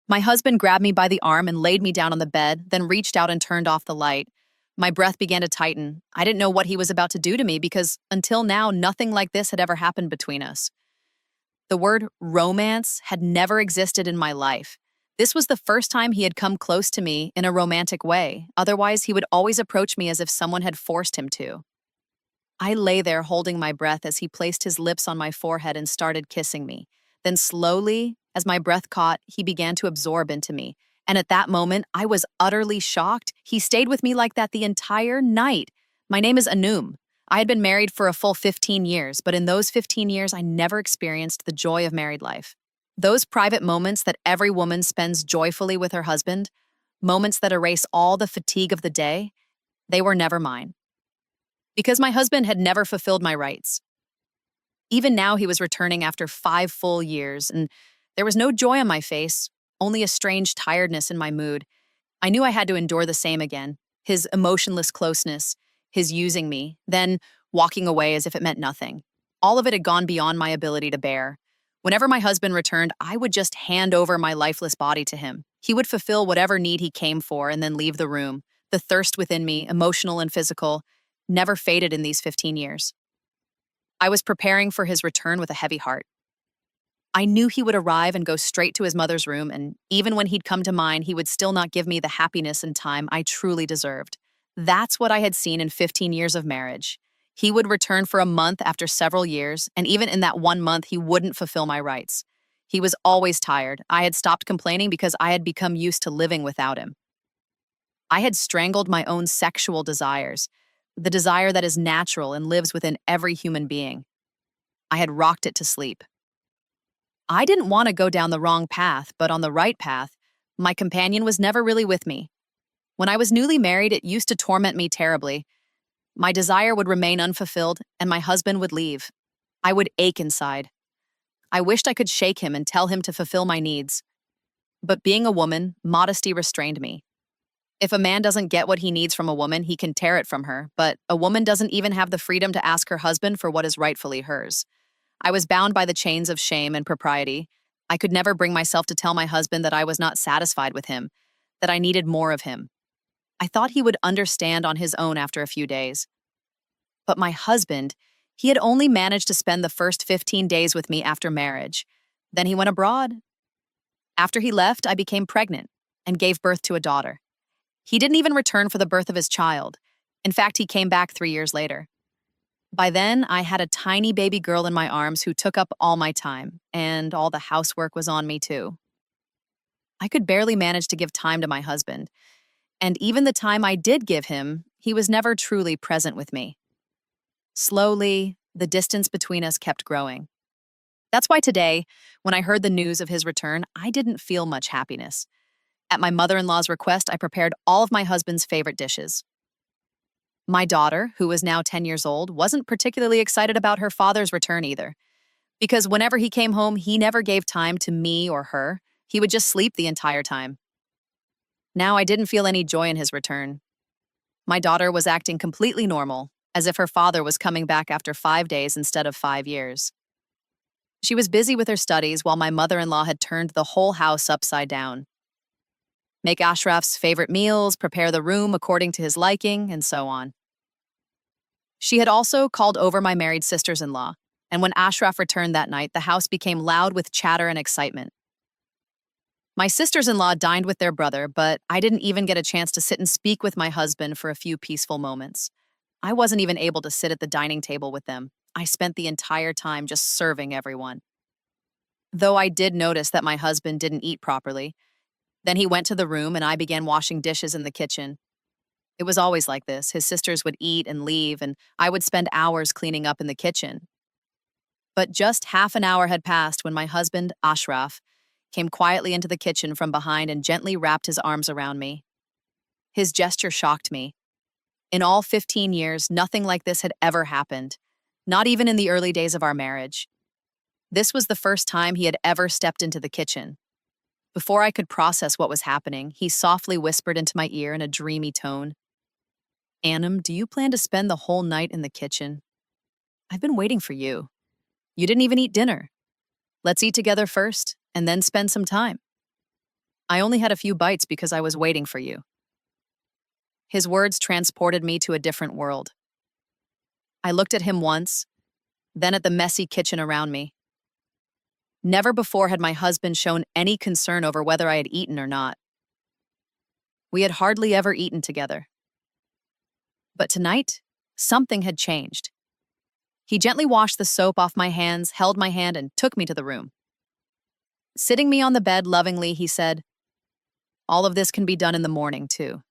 My husband grabbed me by the arm and laid me down on the bed, then reached out and turned off the light. My breath began to tighten. I didn't know what he was about to do to me because until now, nothing like this had ever happened between us. The word romance had never existed in my life. This was the first time he had come close to me in a romantic way. Otherwise, he would always approach me as if someone had forced him to. I lay there holding my breath as he placed his lips on my forehead and started kissing me. Then slowly, as my breath caught, he began to absorb into me. And at that moment, I was utterly shocked. He stayed with me like that the entire night. My name is Anum. I had been married for a full 15 years, but in those 15 years, I never experienced the joy of married life. Those private moments that every woman spends joyfully with her husband, moments that erase all the fatigue of the day, they were never mine. Because my husband had never fulfilled my rights. Even now, he was returning after 5 full years, and there was no joy on my face, only a strange tiredness in my mood. I knew I had to endure the same again, his emotionless closeness, his using me, then walking away as if it meant nothing. All of it had gone beyond my ability to bear. Whenever my husband returned, I would just hand over my lifeless body to him. He would fulfill whatever need he came for and then leave the room. The thirst within me, emotional and physical, never faded in these 15 years. I was preparing for his return with a heavy heart. I knew he would arrive and go straight to his mother's room, and even when he'd come to mine, he would still not give me the happiness and time I truly deserved. That's what I had seen in 15 years of marriage. He would return for a month after several years, and even in that 1 month, he wouldn't fulfill my rights. He was always tired. I had stopped complaining because I had become used to living without him. I had strangled my own sexual desires, the desire that is natural and lives within every human being. I had rocked it to sleep. I didn't want to go down the wrong path, but on the right path, my companion was never really with me. When I was newly married, it used to torment me terribly. My desire would remain unfulfilled, and my husband would leave. I would ache inside. I wished I could shake him and tell him to fulfill my needs. But being a woman, modesty restrained me. If a man doesn't get what he needs from a woman, he can tear it from her, but a woman doesn't even have the freedom to ask her husband for what is rightfully hers. I was bound by the chains of shame and propriety. I could never bring myself to tell my husband that I was not satisfied with him, that I needed more of him. I thought he would understand on his own after a few days. But my husband, he had only managed to spend the first 15 days with me after marriage. Then he went abroad. After he left, I became pregnant and gave birth to a daughter. He didn't even return for the birth of his child. In fact, he came back 3 years later. By then, I had a tiny baby girl in my arms who took up all my time, and all the housework was on me too. I could barely manage to give time to my husband, and even the time I did give him, he was never truly present with me. Slowly, the distance between us kept growing. That's why today, when I heard the news of his return, I didn't feel much happiness. At my mother-in-law's request, I prepared all of my husband's favorite dishes. My daughter, who was now 10 years old, wasn't particularly excited about her father's return either, because whenever he came home, he never gave time to me or her. He would just sleep the entire time. Now I didn't feel any joy in his return. My daughter was acting completely normal, as if her father was coming back after 5 days instead of 5 years. She was busy with her studies while my mother-in-law had turned the whole house upside down. Make Ashraf's favorite meals, prepare the room according to his liking, and so on. She had also called over my married sisters-in-law, and when Ashraf returned that night, the house became loud with chatter and excitement. My sisters-in-law dined with their brother, but I didn't even get a chance to sit and speak with my husband for a few peaceful moments. I wasn't even able to sit at the dining table with them. I spent the entire time just serving everyone. Though I did notice that my husband didn't eat properly, then he went to the room and I began washing dishes in the kitchen. It was always like this. His sisters would eat and leave, and I would spend hours cleaning up in the kitchen. But just half an hour had passed when my husband, Ashraf, came quietly into the kitchen from behind and gently wrapped his arms around me. His gesture shocked me. In all 15 years, nothing like this had ever happened, not even in the early days of our marriage. This was the first time he had ever stepped into the kitchen. Before I could process what was happening, he softly whispered into my ear in a dreamy tone, "Anum, do you plan to spend the whole night in the kitchen? I've been waiting for you. You didn't even eat dinner. Let's eat together first, and then spend some time." I only had a few bites because I was waiting for you. His words transported me to a different world. I looked at him once, then at the messy kitchen around me. Never before had my husband shown any concern over whether I had eaten or not. We had hardly ever eaten together. But tonight, something had changed. He gently washed the soap off my hands, held my hand, and took me to the room. Sitting me on the bed lovingly, he said, "All of this can be done in the morning, too.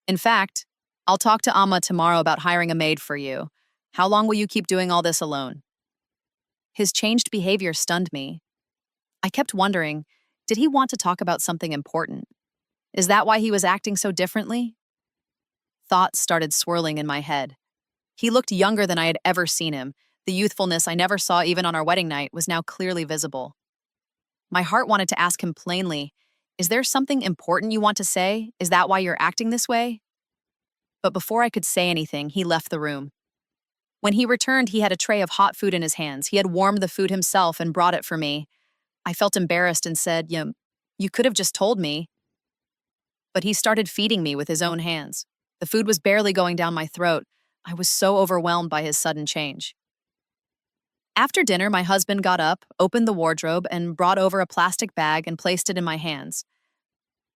In fact, I'll talk to Amma tomorrow about hiring a maid for you. How long will you keep doing all this alone?" His changed behavior stunned me. I kept wondering, did he want to talk about something important? Is that why he was acting so differently? Thoughts started swirling in my head. He looked younger than I had ever seen him. The youthfulness I never saw even on our wedding night was now clearly visible. My heart wanted to ask him plainly, "Is there something important you want to say? Is that why you're acting this way?" But before I could say anything, he left the room. When he returned, he had a tray of hot food in his hands. He had warmed the food himself and brought it for me. I felt embarrassed and said, You could have just told me." But he started feeding me with his own hands. The food was barely going down my throat. I was so overwhelmed by his sudden change. After dinner, my husband got up, opened the wardrobe, and brought over a plastic bag and placed it in my hands.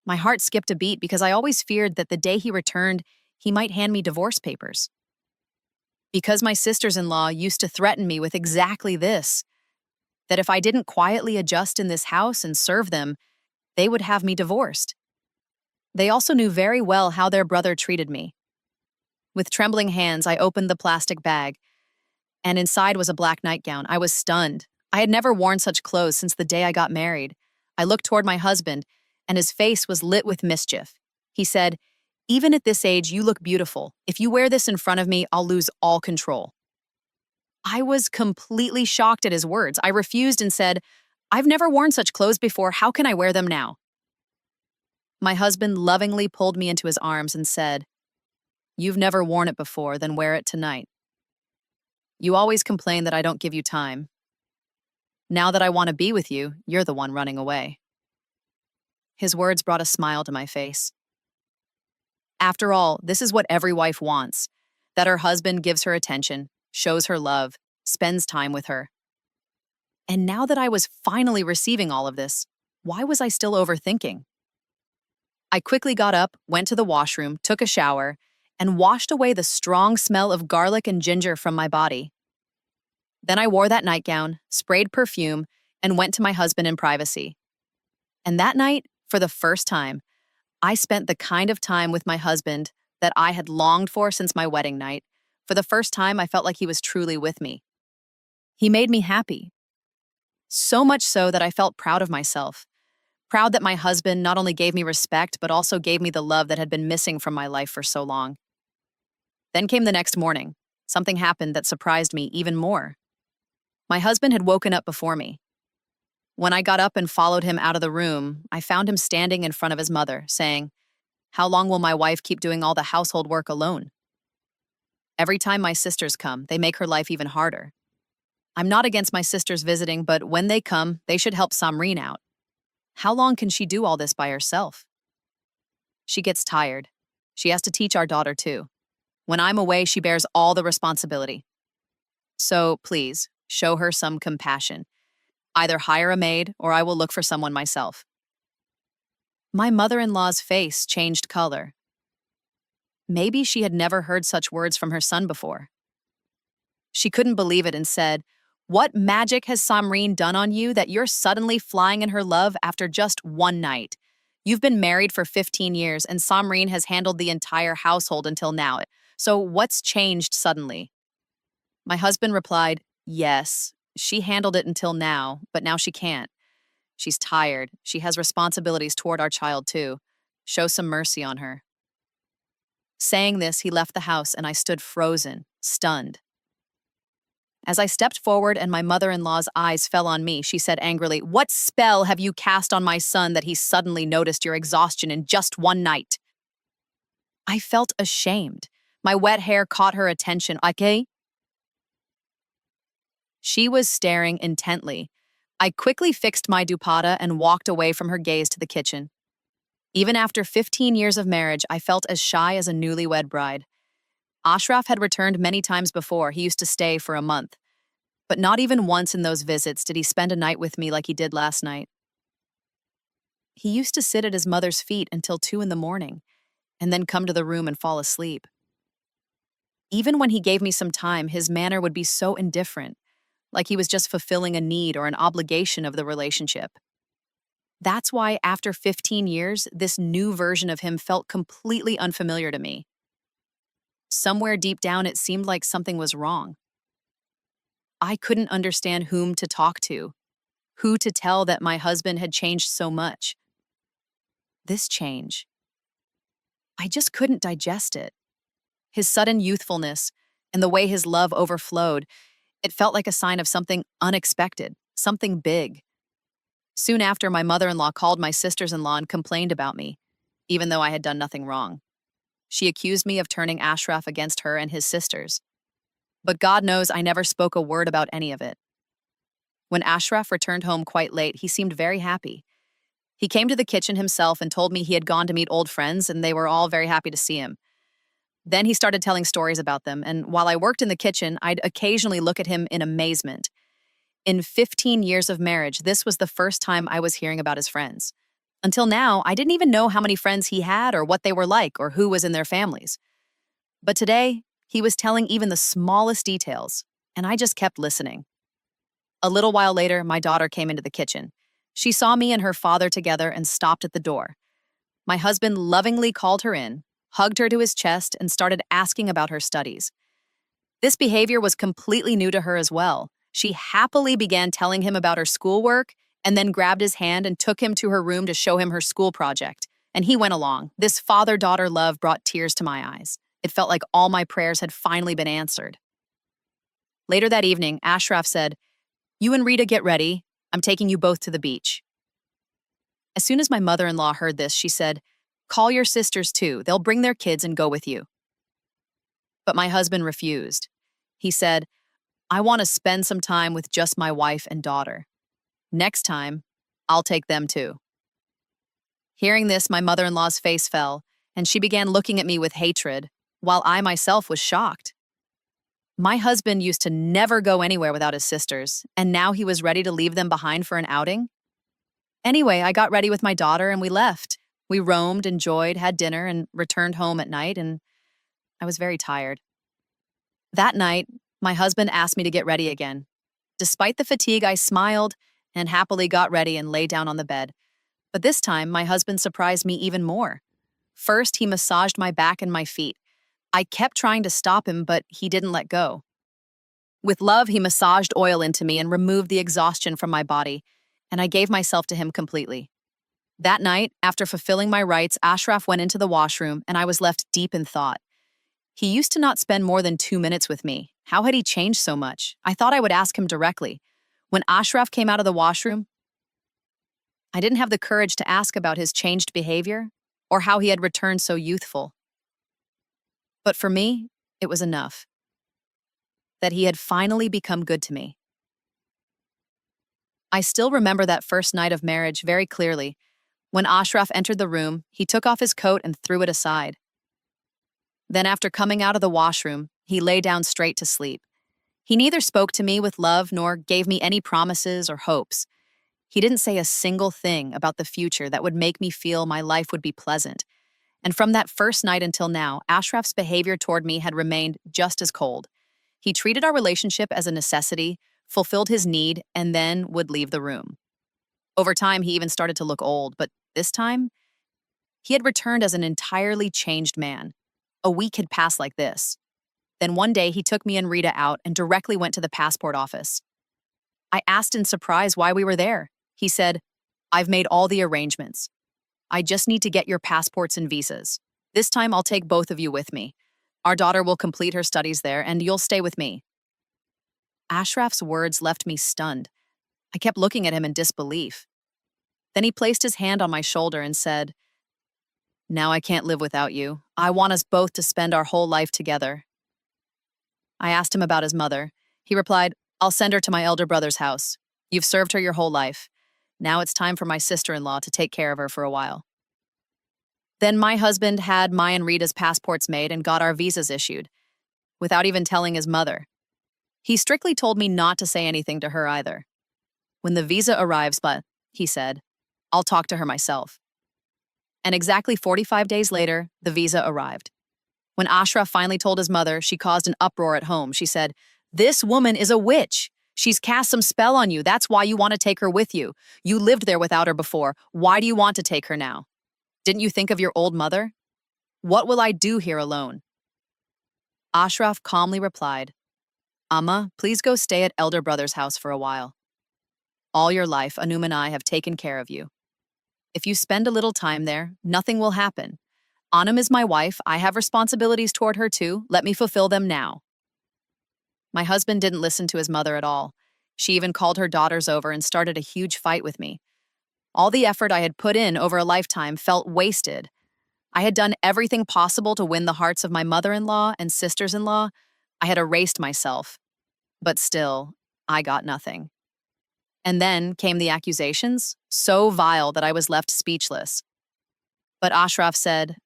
My heart skipped a beat because I always feared that the day he returned, he might hand me divorce papers. Because my sisters-in-law used to threaten me with exactly this, that if I didn't quietly adjust in this house and serve them, they would have me divorced. They also knew very well how their brother treated me. With trembling hands, I opened the plastic bag, and inside was a black nightgown. I was stunned. I had never worn such clothes since the day I got married. I looked toward my husband, and his face was lit with mischief. He said, "Even at this age, you look beautiful. If you wear this in front of me, I'll lose all control." I was completely shocked at his words. I refused and said, "I've never worn such clothes before. How can I wear them now?" My husband lovingly pulled me into his arms and said, "You've never worn it before, then wear it tonight. You always complain that I don't give you time. Now that I want to be with you, you're the one running away." His words brought a smile to my face. After all, this is what every wife wants, that her husband gives her attention, shows her love, spends time with her. And now that I was finally receiving all of this, why was I still overthinking? I quickly got up, went to the washroom, took a shower, and washed away the strong smell of garlic and ginger from my body. Then I wore that nightgown, sprayed perfume, and went to my husband in privacy. And that night, for the first time, I spent the kind of time with my husband that I had longed for since my wedding night. For the first time, I felt like he was truly with me. He made me happy. So much so that I felt proud of myself. Proud that my husband not only gave me respect, but also gave me the love that had been missing from my life for so long. Then came the next morning. Something happened that surprised me even more. My husband had woken up before me. When I got up and followed him out of the room, I found him standing in front of his mother, saying, "How long will my wife keep doing all the household work alone? Every time my sisters come, they make her life even harder. I'm not against my sisters visiting, but when they come, they should help Samreen out. How long can she do all this by herself? She gets tired. She has to teach our daughter too. When I'm away, she bears all the responsibility. So please, show her some compassion. Either hire a maid or I will look for someone myself." My mother-in-law's face changed color. Maybe she had never heard such words from her son before. She couldn't believe it and said, "What magic has Samreen done on you that you're suddenly flying in her love after just one night? You've been married for 15 years and Samreen has handled the entire household until now. So what's changed suddenly?" My husband replied, "Yes, she handled it until now, but now she can't. She's tired. She has responsibilities toward our child too. Show some mercy on her." Saying this, he left the house and I stood frozen, stunned. As I stepped forward and my mother-in-law's eyes fell on me, she said angrily, "What spell have you cast on my son that he suddenly noticed your exhaustion in just one night?" I felt ashamed. My wet hair caught her attention. "Okay?" She was staring intently. I quickly fixed my dupatta and walked away from her gaze to the kitchen. Even after 15 years of marriage, I felt as shy as a newlywed bride. Ashraf had returned many times before. He used to stay for a month. But not even once in those visits did he spend a night with me like he did last night. He used to sit at his mother's feet until 2 in the morning, and then come to the room and fall asleep. Even when he gave me some time, his manner would be so indifferent, like he was just fulfilling a need or an obligation of the relationship. That's why, after 15 years, this new version of him felt completely unfamiliar to me. Somewhere deep down, it seemed like something was wrong. I couldn't understand whom to talk to, who to tell that my husband had changed so much. This change, I just couldn't digest it. His sudden youthfulness and the way his love overflowed, it felt like a sign of something unexpected, something big. Soon after, my mother-in-law called my sisters-in-law and complained about me, even though I had done nothing wrong. She accused me of turning Ashraf against her and his sisters. But God knows I never spoke a word about any of it. When Ashraf returned home quite late, he seemed very happy. He came to the kitchen himself and told me he had gone to meet old friends and they were all very happy to see him. Then he started telling stories about them, and while I worked in the kitchen, I'd occasionally look at him in amazement. In 15 years of marriage, this was the first time I was hearing about his friends. Until now, I didn't even know how many friends he had or what they were like or who was in their families. But today, he was telling even the smallest details, and I just kept listening. A little while later, my daughter came into the kitchen. She saw me and her father together and stopped at the door. My husband lovingly called her in, hugged her to his chest, and started asking about her studies. This behavior was completely new to her as well. She happily began telling him about her schoolwork and then grabbed his hand and took him to her room to show him her school project. And he went along. This father-daughter love brought tears to my eyes. It felt like all my prayers had finally been answered. Later that evening, Ashraf said, "You and Rita get ready. I'm taking you both to the beach." As soon as my mother-in-law heard this, she said, "Call your sisters too. They'll bring their kids and go with you." But my husband refused. He said, "I want to spend some time with just my wife and daughter. Next time, I'll take them too." Hearing this, my mother-in-law's face fell, and she began looking at me with hatred, while I myself was shocked. My husband used to never go anywhere without his sisters, and now he was ready to leave them behind for an outing? Anyway, I got ready with my daughter and we left. We roamed, enjoyed, had dinner, and returned home at night, and I was very tired. That night, my husband asked me to get ready again. Despite the fatigue, I smiled and happily got ready and lay down on the bed. But this time, my husband surprised me even more. First, he massaged my back and my feet. I kept trying to stop him, but he didn't let go. With love, he massaged oil into me and removed the exhaustion from my body, and I gave myself to him completely. That night, after fulfilling my rites, Ashraf went into the washroom, and I was left deep in thought. He used to not spend more than 2 minutes with me. How had he changed so much? I thought I would ask him directly. When Ashraf came out of the washroom, I didn't have the courage to ask about his changed behavior or how he had returned so youthful. But for me, it was enough. That he had finally become good to me. I still remember that first night of marriage very clearly. When Ashraf entered the room, he took off his coat and threw it aside. Then after coming out of the washroom, he lay down straight to sleep. He neither spoke to me with love nor gave me any promises or hopes. He didn't say a single thing about the future that would make me feel my life would be pleasant. And from that first night until now, Ashraf's behavior toward me had remained just as cold. He treated our relationship as a necessity, fulfilled his need, and then would leave the room. Over time, he even started to look old, but this time, he had returned as an entirely changed man. A week had passed like this. Then one day, he took me and Rita out and directly went to the passport office. I asked in surprise why we were there. He said, "I've made all the arrangements. I just need to get your passports and visas. This time I'll take both of you with me. Our daughter will complete her studies there, and you'll stay with me." Ashraf's words left me stunned. I kept looking at him in disbelief. Then he placed his hand on my shoulder and said, "Now I can't live without you. I want us both to spend our whole life together." I asked him about his mother. He replied, "I'll send her to my elder brother's house. You've served her your whole life. Now it's time for my sister-in-law to take care of her for a while." Then my husband had my and Rita's passports made and got our visas issued, without even telling his mother. He strictly told me not to say anything to her either. When the visa arrives, but, he said, I'll talk to her myself. And exactly 45 days later, the visa arrived. When Ashraf finally told his mother, she caused an uproar at home. She said, "This woman is a witch. She's cast some spell on you. That's why you want to take her with you. You lived there without her before. Why do you want to take her now? Didn't you think of your old mother? What will I do here alone?" Ashraf calmly replied, "Amma, please go stay at elder brother's house for a while. All your life, Anum and I have taken care of you. If you spend a little time there, nothing will happen. Anum is my wife. I have responsibilities toward her too. Let me fulfill them now." My husband didn't listen to his mother at all. She even called her daughters over and started a huge fight with me. All the effort I had put in over a lifetime felt wasted. I had done everything possible to win the hearts of my mother-in-law and sisters-in-law. I had erased myself. But still, I got nothing. And then came the accusations, so vile that I was left speechless. But Ashraf said,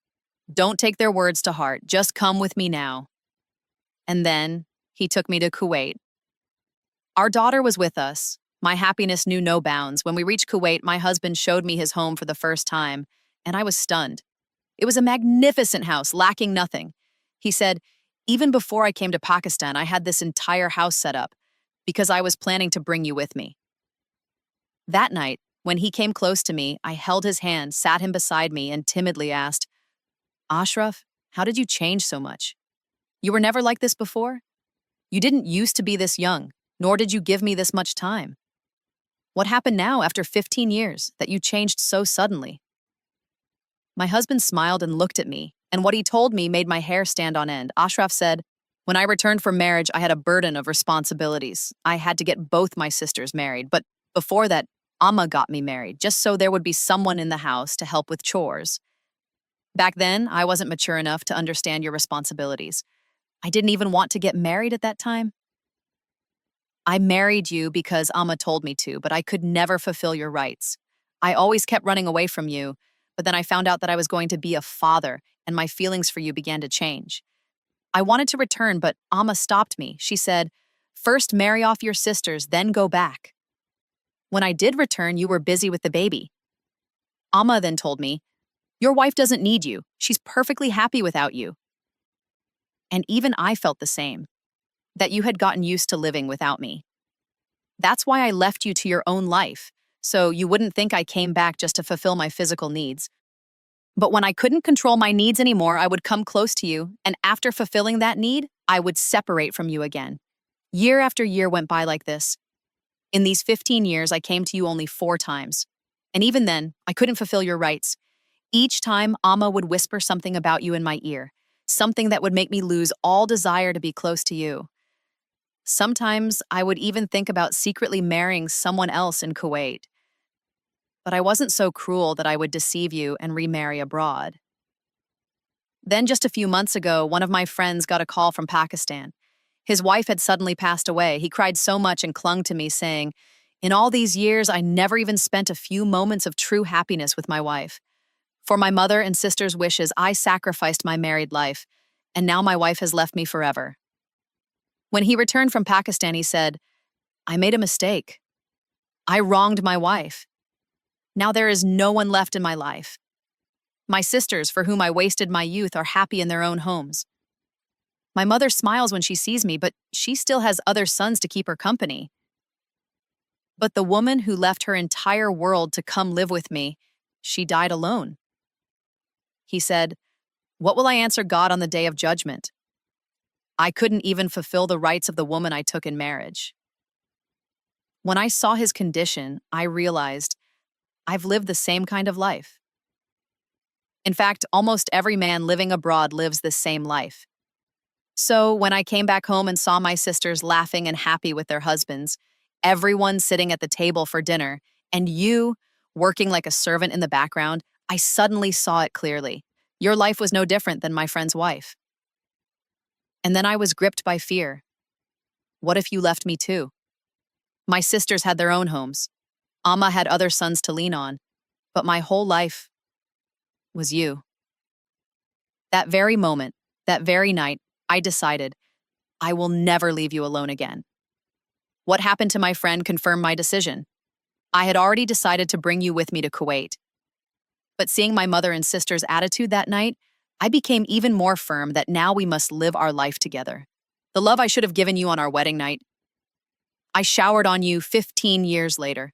"Don't take their words to heart. Just come with me now." And then he took me to Kuwait. Our daughter was with us. My happiness knew no bounds. When we reached Kuwait, my husband showed me his home for the first time, and I was stunned. It was a magnificent house, lacking nothing. He said, "Even before I came to Pakistan, I had this entire house set up because I was planning to bring you with me." That night, when he came close to me, I held his hand, sat him beside me, and timidly asked, "Ashraf, how did you change so much? You were never like this before? You didn't used to be this young, nor did you give me this much time. What happened now after 15 years that you changed so suddenly?" My husband smiled and looked at me, and what he told me made my hair stand on end. Ashraf said, "When I returned from marriage, I had a burden of responsibilities. I had to get both my sisters married, but before that, Amma got me married, just so there would be someone in the house to help with chores. Back then, I wasn't mature enough to understand your responsibilities. I didn't even want to get married at that time. I married you because Amma told me to, but I could never fulfill your rights. I always kept running away from you, but then I found out that I was going to be a father, and my feelings for you began to change. I wanted to return, but Amma stopped me. She said, 'First marry off your sisters, then go back.' When I did return, you were busy with the baby. Amma then told me, 'Your wife doesn't need you. She's perfectly happy without you.' And even I felt the same, that you had gotten used to living without me. That's why I left you to your own life, so you wouldn't think I came back just to fulfill my physical needs. But when I couldn't control my needs anymore, I would come close to you, and after fulfilling that need, I would separate from you again. Year after year went by like this. In these 15 years, I came to you only 4 times. And even then, I couldn't fulfill your rights. Each time, Amma would whisper something about you in my ear, something that would make me lose all desire to be close to you. Sometimes, I would even think about secretly marrying someone else in Kuwait. But I wasn't so cruel that I would deceive you and remarry abroad. Then just a few months ago, one of my friends got a call from Pakistan. His wife had suddenly passed away. He cried so much and clung to me, saying, "In all these years, I never even spent a few moments of true happiness with my wife. For my mother and sister's wishes, I sacrificed my married life, and now my wife has left me forever." When he returned from Pakistan, he said, "I made a mistake. I wronged my wife. Now there is no one left in my life. My sisters, for whom I wasted my youth, are happy in their own homes. My mother smiles when she sees me, but she still has other sons to keep her company. But the woman who left her entire world to come live with me, she died alone." He said, "What will I answer God on the day of judgment? I couldn't even fulfill the rights of the woman I took in marriage." When I saw his condition, I realized I've lived the same kind of life. In fact, almost every man living abroad lives this same life. So when I came back home and saw my sisters laughing and happy with their husbands, everyone sitting at the table for dinner, and you working like a servant in the background, I suddenly saw it clearly. Your life was no different than my friend's wife. And then I was gripped by fear. What if you left me too? My sisters had their own homes. Amma had other sons to lean on, but my whole life was you. That very moment, that very night, I decided, I will never leave you alone again. What happened to my friend confirmed my decision. I had already decided to bring you with me to Kuwait. But seeing my mother and sister's attitude that night, I became even more firm that now we must live our life together. The love I should have given you on our wedding night, I showered on you 15 years later.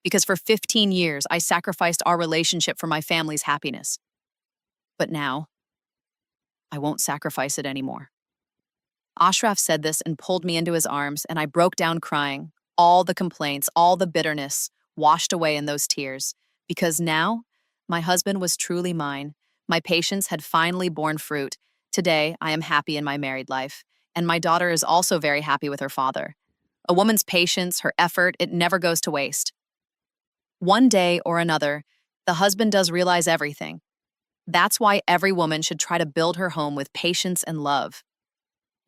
Because for 15 years, I sacrificed our relationship for my family's happiness. But now, I won't sacrifice it anymore. Ashraf said this and pulled me into his arms, and I broke down crying. All the complaints, all the bitterness washed away in those tears. Because now, my husband was truly mine. My patience had finally borne fruit. Today, I am happy in my married life, and my daughter is also very happy with her father. A woman's patience, her effort, it never goes to waste. One day or another, the husband does realize everything. That's why every woman should try to build her home with patience and love.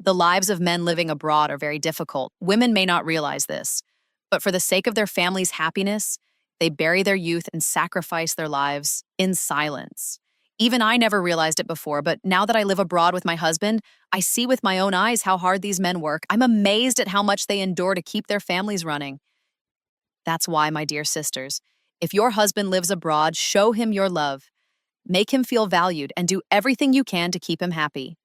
The lives of men living abroad are very difficult. Women may not realize this, but for the sake of their family's happiness, they bury their youth and sacrifice their lives in silence. Even I never realized it before, but now that I live abroad with my husband, I see with my own eyes how hard these men work. I'm amazed at how much they endure to keep their families running. That's why, my dear sisters, if your husband lives abroad, show him your love. Make him feel valued and do everything you can to keep him happy.